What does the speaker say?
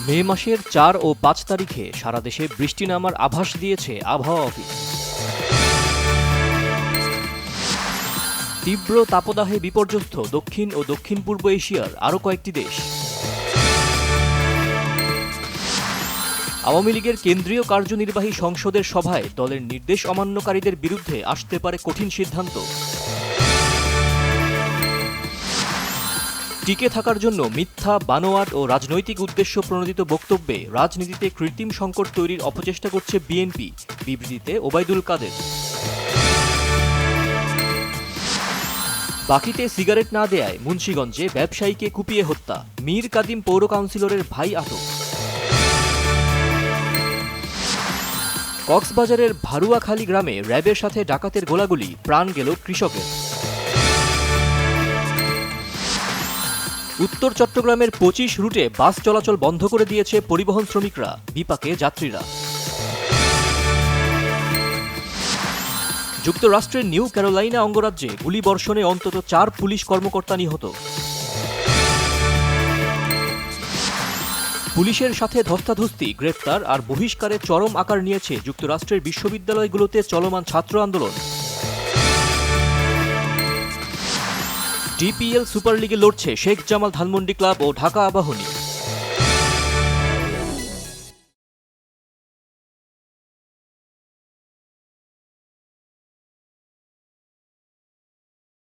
মে মাসের ৪ ও ৫ তারিখে সারা দেশে বৃষ্টি নামার আভাস দিয়েছে আবহাওয়া অফিস। তীব্র তাপদাহে বিপর্যস্ত দক্ষিণ ও দক্ষিণ পূর্ব এশিয়ার আরও কয়েকটি দেশ। আওয়ামী লীগের কেন্দ্রীয় কার্যনির্বাহী সংসদের সভায় দলের নির্দেশ অমান্যকারীদের বিরুদ্ধে আসতে পারে কঠিন সিদ্ধান্ত। টিকে থাকার জন্য মিথ্যা, বানোয়াট ও রাজনৈতিক উদ্দেশ্য প্রণোদিত বক্তব্যে রাজনীতিতে কৃত্রিম সংকট তৈরির অপচেষ্টা করছে বিএনপি, বিবৃতিতে ওবায়দুল কাদের। বাকিতে সিগারেট না দেয়ায় মুন্সিগঞ্জে ব্যবসায়ীকে কুপিয়ে হত্যা, মীর কাদিম পৌর কাউন্সিলরের ভাই আটক। কক্সবাজারের ভারুয়াখালী গ্রামে র্যাবের সাথে ডাকাতের গোলাগুলি, প্রাণ গেল কৃষকের। উত্তর চট্টগ্রামের ২৫ রুটে বাস চলাচল বন্ধ করে দিয়েছে পরিবহন শ্রমিকরা, বিপাকে যাত্রীরা। যুক্তরাষ্ট্রের নিউ ক্যারোলাইনা অঙ্গরাজ্যে গুলিবর্ষণে অন্তত ৪ পুলিশ কর্মকর্তা নিহত। পুলিশের সাথে ধস্তাধস্তি, গ্রেফতার আর বহিষ্কারে চরম আকার নিয়েছে যুক্তরাষ্ট্রের বিশ্ববিদ্যালয়গুলোতে চলমান ছাত্র আন্দোলন। ডিপিএল সুপার লিগে লড়ছে শেখ জামাল ধানমন্ডি ক্লাব ও ঢাকা আবাহনী।